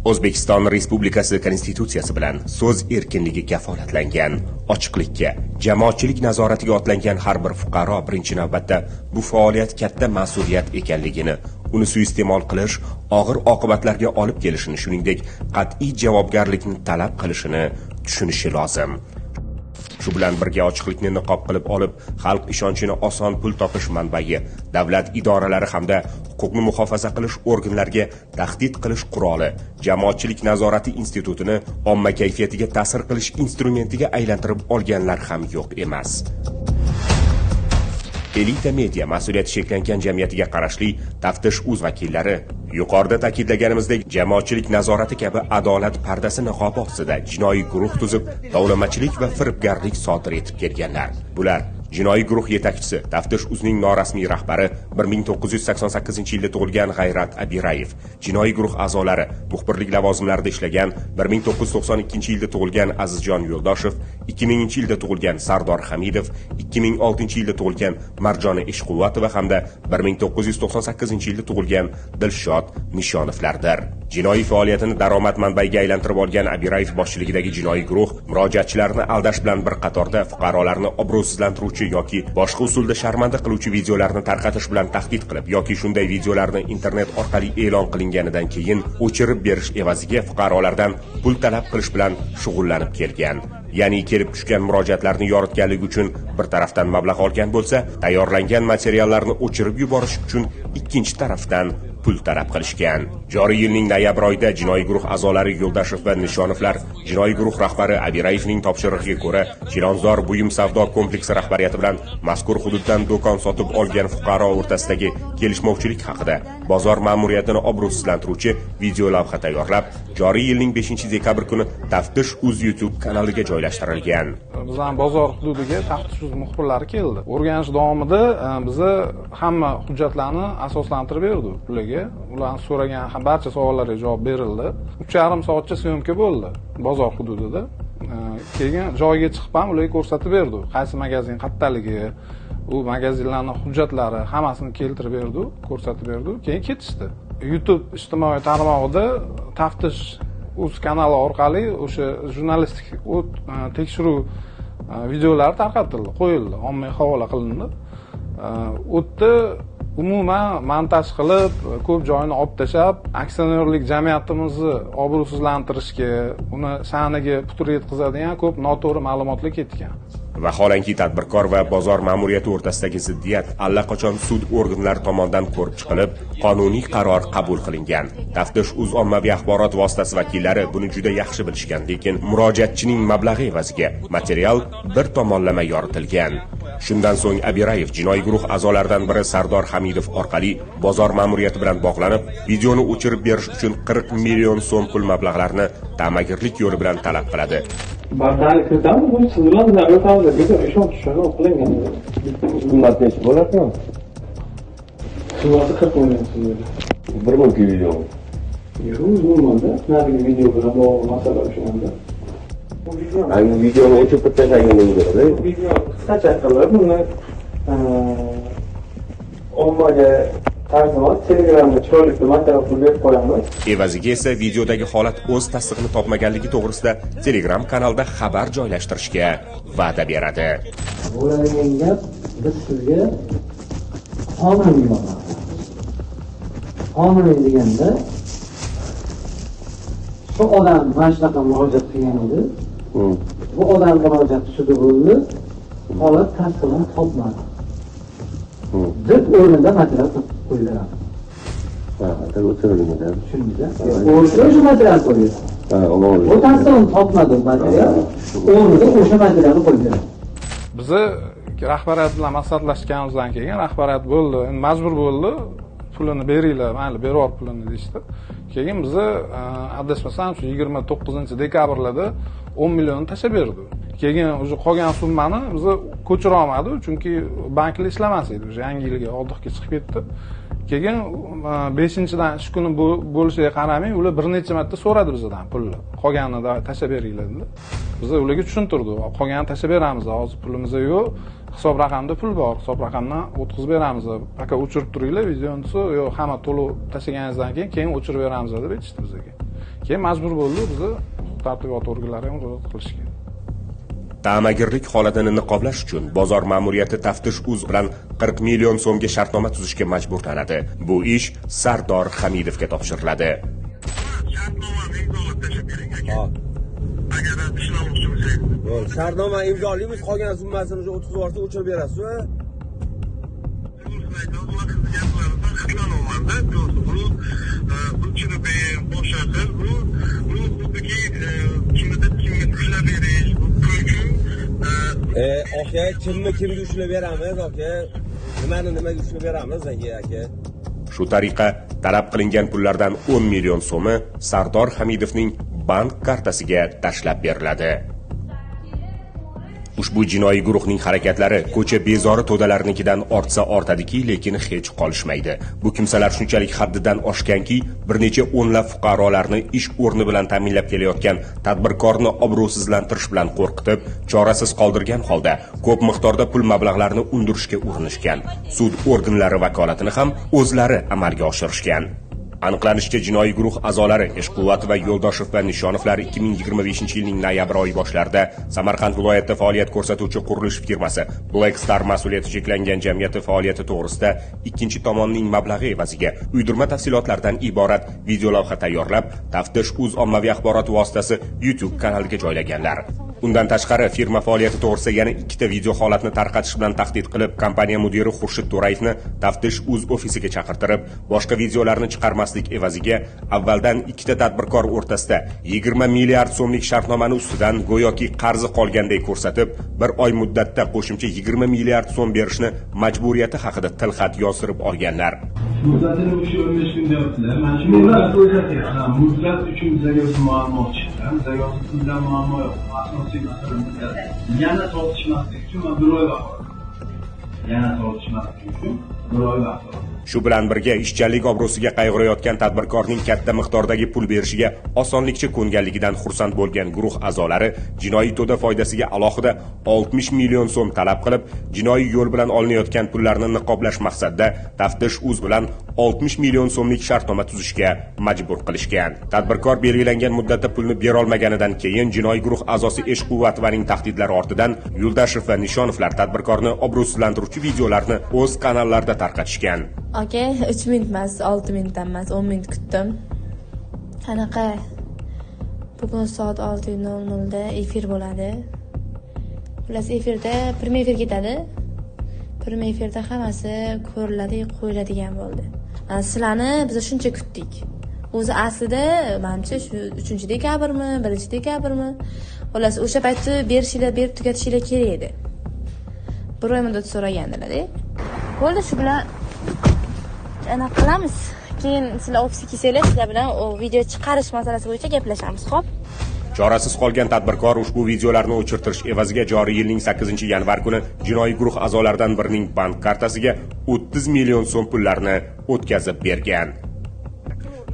O'zbekiston Respublikasi Konstitutsiyasi bilan so'z erkinligi kafolatlangan. Ochiqlikka, jamoatchilik nazoratiga otlangan har bir fuqaro birinchi navbatda bu faoliyat katta mas'uliyat ekanligini, uni suiiste'mol qilish og'ir oqibatlarga olib kelishini, shuningdek, qat'iy javobgarlikni talab qilishini tushunishi lozim. Shu bilan birga ochiqlikni niqob qilib olib, xalq ishonchini oson pul topish manbai, davlat idoralari hamda huquqni muhofaza qilish organlariga tahdid qilish quroli, jamoatchilik nazorati institutini omma kayfiyatiga ta'sir qilish instrumentiga aylantirib olganlar ham yo'q emas. Elita media mas'uliyati cheklangan jamiyatiga qarashli Taftish.uz vakillari yuqorida ta'kidlaganimizdek jamoatchilik nazorati kabi adolat pardasi niqobi ostida jinoiy guruh tuzib, tovlamachilik va firibgarlik sodir etib kelganlar. Bular jinoiy guruh yetakchisi Taftish.uzning norasmiy rahbari 1988-yilda tug'ilgan G'ayrat Abirayev, jinoiy guruh a'zolari muxbirlik lavozimlarida ishlagan 1992-yilda tug'ilgan Azizjon Yo'ldoshev, 2000-yilda tug'ilgan Sardor Hamidov, 2006-yilda tug'ilgan Marjona Ishquvvatova hamda 1998-yilda tug'ilgan Dilshod Nishonovlardir. Jinoiy faoliyatini daromad manbaiga aylantirib olgan Abirayev boshchiligidagi jinoiy guruh murojaatchilarni aldash bilan bir qatorda fuqarolarni obro'sizlantiruvchi yoki boshqa usulda sharmanda qiluvchi videolarni tarqatish bilan tahdid qilib yoki shunday videolarni internet orqali e'lon qilinganidan keyin o'chirib berish evaziga fuqarolardan pul talab qilish bilan shug'ullanib kelgan. Ya'ni kelib tushgan murojaatlarni yoritganligi uchun bir tarafdan mablag' olgan bo'lsa, tayyorlangan materiallarni o'chirib yuborish uchun ikkinchi tarafdan pul talab qilishgan. Joriy yilning noyabr oyida jinoiy guruh a'zolari Yo'ldoshev va Nishonovlar jinoiy guruh rahbari Abirayevning topshirig'iga ko'ra Chilonzor buyum savdo kompleksi rahbariyati bilan mazkur hududdan do'kon sotib olgan fuqaro o'rtasidagi kelishmovchilik haqida bozor ma'muriyatini obro'sizlantiruvchi video lavha tayyorlab, joriy yilning 5-dekabr kuni Taftish.uz YouTube kanaliga joylashtirilgan. Bizning bozor hududiga Taftish.uz muxbirlari keldi. O'rganish davomida bizni hamma hujjatlarni asoslantirib berdi ularga. Ulardan so'ragan barcha savollarga javob berildi. 3,5 soatcha syomka bo'ldi bozor hududida. Keyin joyiga chiqib ham ularga ko'rsatib berdi. Qaysi magazin qayerligi, u magazinlarning hujjatlari hammasini keltirib berdi, ko'rsatib berdi. Keyin ketishdi. YouTube ijtimoiy tarmog'ida Taftish.uz kanali orqali o'sha jurnalistik tekshiruv videolari tarqatildi, qo'yildi, ommaga havola qilindi. O'tda umuman montaj qilib, ko'p joyini olib tashlab, aksionerlik jamiyatimizni obro'sizlantirishga, uni sha'niga putur yetkazadigan ko'p noto'g'ri ma'lumotlar ketgan. Vaholanki tadbirkor va bozor ma'muriyati o'rtasidagi ziddiyat allaqachon sud organlari tomonidan ko'rib chiqilib, qonuniy qaror qabul qilingan. Taftish.uz ommaviy axborot vositasi vakillari buni juda yaxshi bilishgan, lekin murojaatchining mablag'i evaziga material bir tomonlama yoritilgan. Shundan so'ng Abirayev jinoiy guruh a'zolaridan biri Sardor Hamidov orqali bozor ma'muriyati bilan bog'lanib, videoni o'chirib berish uchun 40 million so'm pul mablag'larini ta'magirlik yo'li bilan talab qiladi. Barchani kiritamiz, bu siz bilan o'rtamizda bir ishonch tushuni qilingan. Qimmat necha bo'larkan? Summasi 40 million so'm. 1 ming video. Yo'q, bo'lmadi. Narigi video bilan bog'liq masala o'shanda. Ayni videoni o'chirib tashlagan bo'ladi. Video qisqacha qilib, uni ommaga tarjimon Telegramda chiroyli material qilib qo'yamiz. Evaziga esa videodagi holat o'z tasdig'ini topmaganligi to'g'risida Telegram kanalida xabar joylashtirishga va'da beradi. Bo'ladigan gap, biz sizga qonuniy yordam. Qonuniy deganda shu odam mana shunaqa murojaat qilgan edi. Bu odam murojaati sudi bo'ldi. Holat tasdig'ini topmadi. Deb o'rnida material qo'yiladi. O'chirilgan. Tushundingizmi? O'rnida shu material qo'yiladi. Bu tasdig'ini topmadi material. O'rnida o'sha materialni qo'yiladi. Bizni rahbariyat bilan maslahatlashganimizdan keyin rahbariyat bo'ldi, majbur bo'ldi, pulini beringlar, mayli beror pulini deyishdi. Keyin bizni adashmasam shu 29-dekabrlarda 10 million tashlab berdi. Keyin o'sha qolgan summani biz ko'chira olmadik, chunki banklar ishlamas edi. O'sha yangi yilga oldixga chiqib ketdi. Keyin 5-dan ish kuni bo'lishiga qaramay, ular bir necha marta so'radi bizdan pulni. Qolganini tashlab beringlar dedi. Biz ularga tushuntirdik. Qolganini tashlab beramiz, hozir pulimiz yo'q. Hisob raqamda pul bor, hisob raqamdan o'tkazib beramiz. Aka o'chirib turinglar videoni, yo'q, hamma to'lov tashlaganingizdan keyin o'chirib beramiz deb aytishdi bizga. Keyin majbur bo'ldi bizni tartibot organlari ham murojaat qilishga. Ta'magirlik holatini niqoblash uchun bozor ma'muriyati Taftish.uz bilan 40 million so'mga shartnoma tuzishga majburlanadi. Bu ish Sardor Hamidovga topshiriladi. Shartnoma imzolaymiz, qolgan summasini 30 borsa o'chirib berasiz. Aka, kimga ushlab beramiz, aka? Nimaga ushlab beramiz, aka? Shu tariqa talab qilingan pullardan 10 million so'mi Sardor Hamidovning bank kartasiga tashlab beriladi. Ushbu jinoiy guruhning harakatlari ko'cha bezori to'dalarnikidan ortsa ortadiki, lekin hech qolishmaydi. Bu kimsalar shunchalik haddidan oshganki, bir necha o'nlab fuqarolarni ish o'rni bilan ta'minlab kelayotgan tadbirkorni obro'sizlantirish bilan qo'rqitib, chorasiz qoldirgan holda ko'p miqdorda pul mablag'larini undirishga urinishgan. Sud organlari vakolatini ham o'zlari amalga oshirishgan. Aniqlanishicha, jinoiy guruh a'zolari Eshquvvat va Yo'ldoshev va Nishonovlar 2025-yilning noyabr oyi boshlarida Samarqand viloyatida faoliyat ko'rsatuvchi qurilish firmasi Black Star mas'uliyati cheklangan jamiyati faoliyati to'g'risida ikkinchi tomonning mablag'i evaziga uydirma tafsilotlardan iborat videolavha tayyorlab, Taftish.uz ommaviy axborot vositasi YouTube kanaliga joylaganlar. Undan tashqari, firma faoliyati to'g'risida yana ikkita video holatni tarqatish bilan tahdid qilib, kompaniya mudiri Xurshid To'rayevni Taftish.uz ofisiga chaqirtirib, boshqa videolarni chiqarmaslik evaziga avvaldan ikkita tadbirkor o'rtasida 20 milliard so'mlik shartnomani ustidan go'yoki qarzi qolganday ko'rsatib, bir oy muddatda qo'shimcha 20 milliard so'm berishni majburiyati haqida tilxat yozdirib olganlar. Muddatini o'sha 15 kun deyaptilar. Mana shu muddat uchun bizga muammo chiqqan. Bizga bundan muammo yo'q. Asosiy masala muddat. Yana tortishmaslik uchun bir oy vaqt. Shu bilan birga ishchanlik obro'siga qayg'urayotgan tadbirkorning katta miqdordagi pul berishiga osonlikcha ko'nganligidan xursand bo'lgan guruh a'zolari jinoiy to'da foydasiga alohida 60 million so'm talab qilib, jinoiy yo'l bilan olinayotgan pullarni niqoblash maqsadida Taftish.uz bilan 60 million so'mlik shartnoma tuzishga majbur qilishgan. Tadbirkor belgilangan muddatda pulni bera olmaganidan keyin jinoiy guruh a'zosi Eshquvvatovaning tahdidlari ortidan Yo'ldoshev va Nishonovlar tadbirkorni obro'sizlantiruvchi videolarni o'z kanallarida tarqatishgan. Aka, 3 minut emas, 6 minutdan emas, 10 minut kutdim. Qanaqa? Bugun soat 6:00 da efir bo'ladi. Xullas efirda prime efir ketadi. Prime efirda hammasi ko'riladi, qo'yiladigan bo'ldi. Sizlarni biz shuncha kutdik. O'zi aslida menimcha shu 3-dekabrmi, 1-dekabrmi? Xullas o'sha paytda berib tugatishinglar kerak edi. Bir oy muddat so'ragandilar-da. Bo'ldi, shu bilan anaqa qilamiz. Keyin sizlar ofisga kelsanglar, sizlar bilan o video chiqarish masalasi bo'yicha gaplashamiz, xo'p? Chorasiz qolgan tadbirkor ushbu videolarni o'chirtirish evaziga joriy yilning 8-yanvar kuni jinoiy guruh a'zolaridan birining bank kartasiga 30 million so'm pullarni o'tkazib bergan.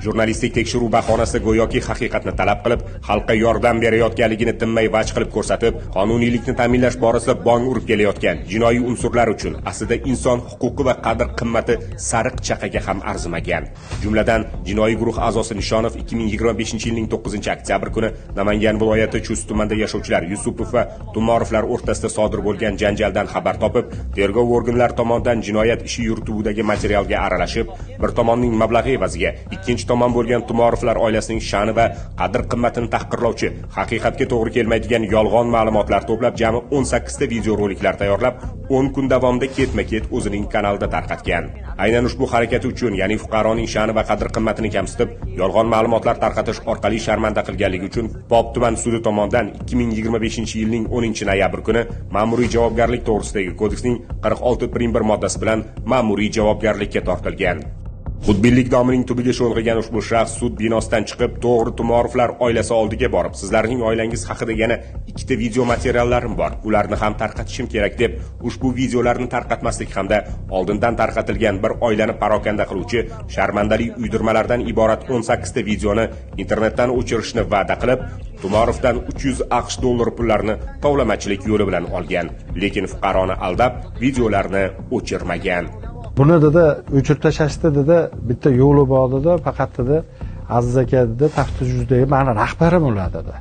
Jurnalistik tekshiruv bahonasida go'yoki haqiqatni talab qilib, xalqqa yordam berayotganligini tinmay vaj qilib ko'rsatib, qonuniylikni ta'minlash borasida bong urib kelayotgan jinoiy unsurlar uchun aslida inson huquqi va qadr-qimmati sariq chaqaga ham arzimagan. Jumladan, jinoiy guruh a'zosi Nishonov 2025-yilning 9-oktyabr kuni Namangan viloyati Chust tumanida yashovchilar Yusupov va Tumorovlar o'rtasida sodir bo'lgan janjaldan xabar topib, tergov organlari tomonidan jinoyat ishi yurituvidagi materialga aralashib, bir tomonning mablag'i evaziga ikkinchi tomon bo'lgan Tumorovlar oilasining sha'ni va qadr-qimmatini tahqirlovchi, haqiqatga to'g'ri kelmaydigan yolg'on ma'lumotlar to'plab jami 18 ta videoroliklar tayyorlab, 10 kun davomida ketma-ket o'zining kanalida tarqatgan. Aynan ushbu harakati uchun, ya'ni fuqaroning sha'ni va qadr-qimmatini kamsitib, yolg'on ma'lumotlar tarqatish orqali sharmanda qilganligi uchun Pop tuman sudi tomonidan 2025-yilning 10-noyabr kuni ma'muriy javobgarlik to'g'risidagi kodeksning 46.1 moddasi bilan ma'muriy javobgarlikka tortilgan. Xudbinlik domining tubiga sho'ng'igan ushbu shaxs sud binosidan chiqib, to'g'ri Tumorovlar oilasi oldiga borib, sizlarning oilangiz haqida yana ikkita video materiallarim bor, ularni ham tarqatishim kerak deb, ushbu videolarni tarqatmaslik hamda oldindan tarqatilgan bir oilani parokanda qiluvchi sharmandali uydirmalardan iborat 18 ta videoni internetdan o'chirishni va'da qilib, Tumorovdan 300 AQSh dollari pullarni tovlamachilik yo'li bilan olgan, lekin fuqaroni aldab, videolarni o'chirmagan. Buni dedi o'chirib tashlashdi dedi, bitta yo'li bor dedi, faqat dedi Aziz aka dedi, taftish yuzidagi mani rahbarim ular dedi.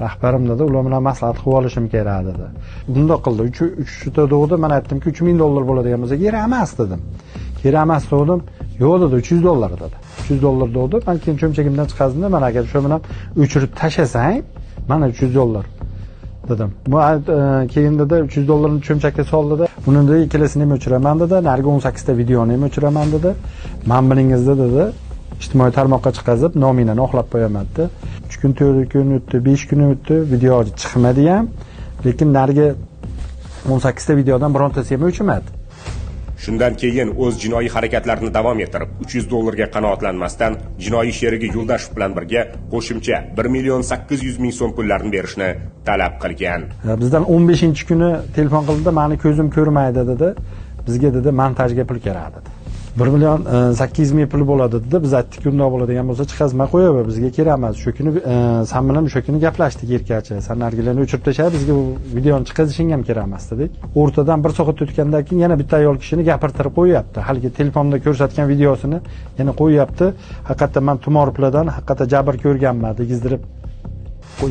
Rahbarim dedi, ular bilan maslahat qilib olishim kerak dedi. Bundoq qildi. 3 degdi, men aytdimki $3000 bo'ladigan bo'lsa, kerak emas dedim. Kerak emas dedim. Yo'q dedi, $300 dedi. $300 dedi. Men keyin cho'mchagimdan chiqazdim, men agar shu bilan o'chirib tashlasang, mana $300 dedim. Bu keyin dedi $300 ni cho'mchakka soldida. Buni dedi ikkilasini ham o'chiraman dedi. Narigi 18 ta videoni ham o'chiraman dedi. Men bilingizda dedi, ijtimoiy tarmoqqa chiqazib, nominani oqlab qo'yaman dedi. 3 kun, 4 kun o'tdi, 5 kun o'tdi, video chiqmadi ham. Lekin narigi 18 ta videodan birontasi ham o'chmadi. Shundan keyin o'z jinoiy harakatlarini davom ettirib, $300 ga qanoatlanmasdan jinoiy sherigi Yo'ldashev bilan birga qo'shimcha 1.800.000 so'm pullarni berishni talab qilgan. Bizdan 15-kuni telefon qildi, meni ko'zim ko'rmaydi dedi. Bizga dedi montajga pul kerak dedi. 1.800.000 pul bo'ladi dedi. Biz aytdik, undoq bo'ladigan bo'lsa chiqazmay qo'yaver, bizga kerak emas. Shu kuni sen bilan o'sha kuni gaplashdik erkacha. Sen nargilarni o'chirib tashlab, bizga bu videoni chiqazishing ham kerak emas dedik. O'rtadan 1 soat o'tgandan keyin yana bitta ayol kishini gapirtirib qo'yapti. Haligi telefonda ko'rsatgan videosini yana qo'yapti. Haqiqatdan men tumorplardan haqiqatdan jabr ko'rganman, degizdirib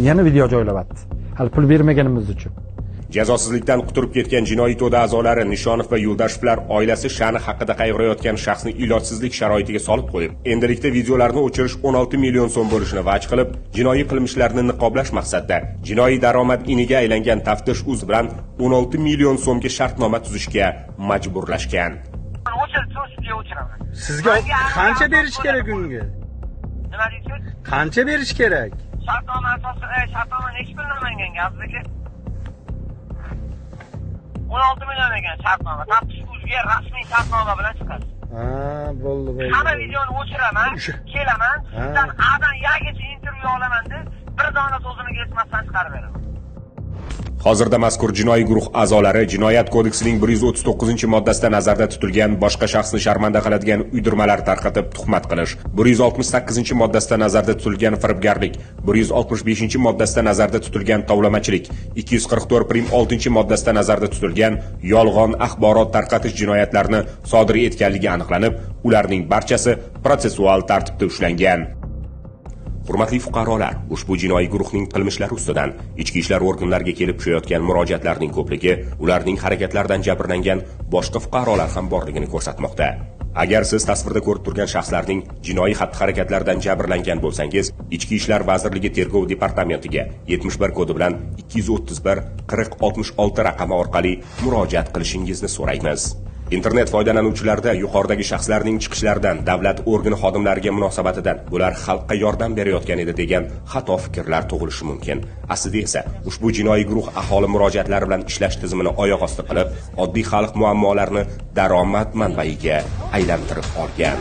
yana video joylayapti. Hali pul bermaganimiz uchun. Jazosizlikdan quturib ketgan jinoiy to'da a'zolari Nishonov va Yo'ldashevlar oilasi sha'ni haqida qayg'urayotgan shaxsni ilojsizlik sharoitiga solib qo'yib, endilikda videolarni o'chirish 16 million so'm bo'lishini vaj qilib, jinoiy qilmishlarni niqoblash maqsadida jinoiy daromad iniga aylangan Taftish Uz bilan 16 million so'mga shartnoma tuzishga majburlashgan. Sizga qancha berish kerak unga? Nima deysiz? Qancha berish kerak? Shartnoma asosida, shartnoma necha pul namanganga azizga? 16 million ekan shartnoma. Taftish Uzga rasmiy shartnoma bilan chiqadi. Ha, bo'ldi. Hamma videoni o'chiraman, kelaman, sizdan Adan Yagacha intervyu olaman deb, bir dona so'zini kesmasdan chiqarib beraman. Hozirda mazkur jinoiy guruh a'zolari Jinoyat kodeksining 139-moddasida nazarda tutilgan boshqa shaxsni sharmanda qiladigan uydirmalar tarqatib tuhmat qilish, 168-moddasida nazarda tutilgan firibgarlik, 165-moddasida nazarda tutilgan tovlamachilik, 244-6-moddasida nazarda tutilgan yolg'on axborot tarqatish jinoyatlarini sodir etganligi aniqlanib, ularning barchasi protsessual tartibda ushlangan. Hurmatli fuqarolar, ushbu jinoiy guruhning qilmishlari ustidan ichki ishlar organlariga kelib tushayotgan murojaatlarning ko'pligi ularning harakatlaridan jabrlangan boshqa fuqarolar ham borligini ko'rsatmoqda. Agar siz tasvirda ko'rib turgan shaxslarning jinoiy xatti-harakatlaridan jabrlangan bo'lsangiz, Ichki ishlar vazirligi tergov departamentiga 71 kodi bilan 231 4066 raqami orqali murojaat qilishingizni so'raymiz. Internet foydalanuvchilarida yuqoridagi shaxslarning chiqishlaridan davlat organi xodimlariga munosabatidan bular xalqqa yordam berayotgan edi degan xato fikrlar tug'ilishi mumkin. Aslida esa ushbu jinoiy guruh aholi murojaatlari bilan ishlash tizimini oyoq osti qilib, oddiy xalq muammolarini daromad manbaiga aylantirib olgan.